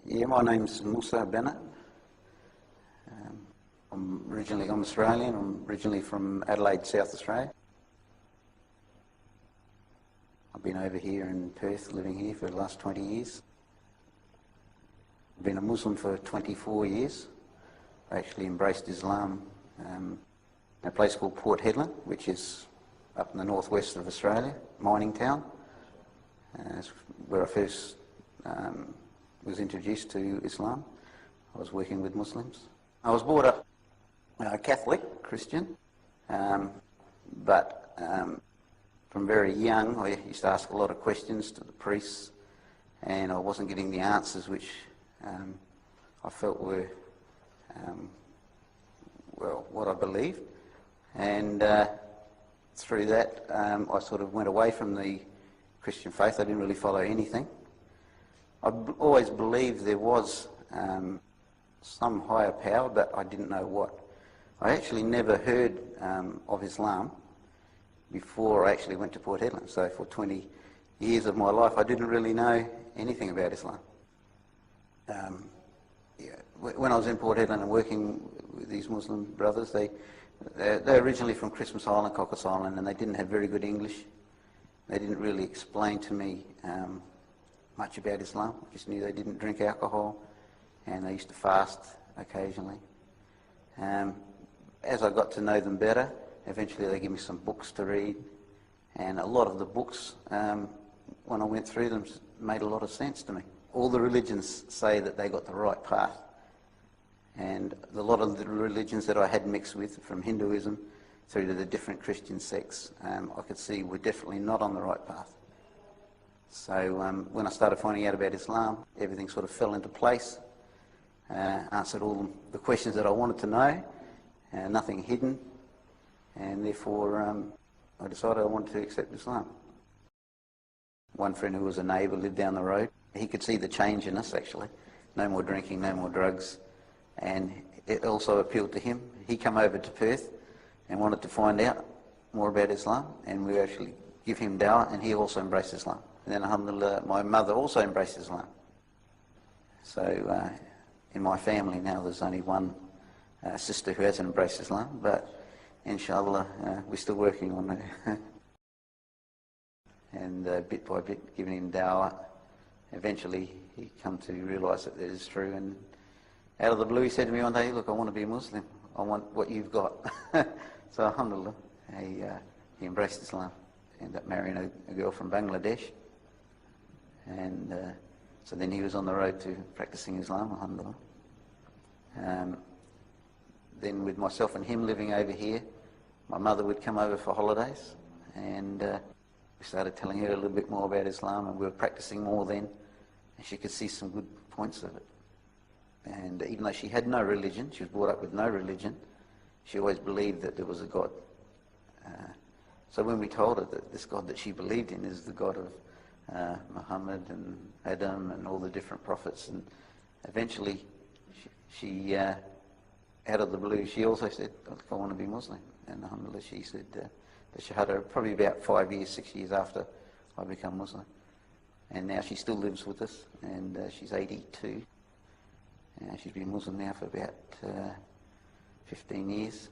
Yeah, my name's Musa Bennett. I'm Australian. I'm originally from Adelaide, South Australia. I've been over here in Perth, living here for the last 20 years. I've been a Muslim for 24 years. I actually embraced Islam in a place called Port Hedland, which is up in the northwest of Australia, mining town. It's where I first was introduced to Islam. I was working with Muslims. I was brought up Catholic, Christian, but from very young I used to ask a lot of questions to the priests, and I wasn't getting the answers which I felt were well, what I believed. And through that I sort of went away from the Christian faith. I didn't really follow anything. I always believed there was some higher power, but I didn't know what. I actually never heard of Islam before I actually went to Port Hedland. So for 20 years of my life I didn't really know anything about Islam. When I was in Port Hedland and working with these Muslim brothers, they're originally from Christmas Island, Cockles Island, and they didn't have very good English. They didn't really explain to me much about Islam. I just knew they didn't drink alcohol and they used to fast occasionally. As I got to know them better, eventually they gave me some books to read, and a lot of the books, when I went through them, made a lot of sense to me. All the religions say that they got the right path, and a lot of the religions that I had mixed with, from Hinduism through to the different Christian sects, I could see were definitely not on the right path. So when I started finding out about Islam, everything sort of fell into place, answered all the questions that I wanted to know, nothing hidden, and therefore I decided I wanted to accept Islam. One friend who was a neighbour lived down the road. He could see the change in us, actually. No more drinking, no more drugs, and it also appealed to him. He came over to Perth and wanted to find out more about Islam, and we actually give him dawah, and he also embraced Islam. And then, alhamdulillah, my mother also embraced Islam. So in my family now there's only one sister who hasn't embraced Islam, but inshallah we're still working on it. And bit by bit giving him dawah. Eventually he come to realise that it is true, and out of the blue he said to me one day, "Look, I want to be a Muslim. I want what you've got." So alhamdulillah, he embraced Islam. Ended up marrying a girl from Bangladesh, and so then he was on the road to practicing Islam, alhamdulillah. Then with myself and him living over here, my mother would come over for holidays, and we started telling her a little bit more about Islam, and we were practicing more then, and she could see some good points of it. And even though she had no religion, she was brought up with no religion, she always believed that there was a God. So when we told her that this God that she believed in is the God of Muhammad and Adam and all the different prophets, and eventually she out of the blue, she also said, "Look, I want to be Muslim." And alhamdulillah, she said the Shahada probably about 5 years, 6 years after I become Muslim. And now she still lives with us, and she's 82. She's been Muslim now for about 15 years.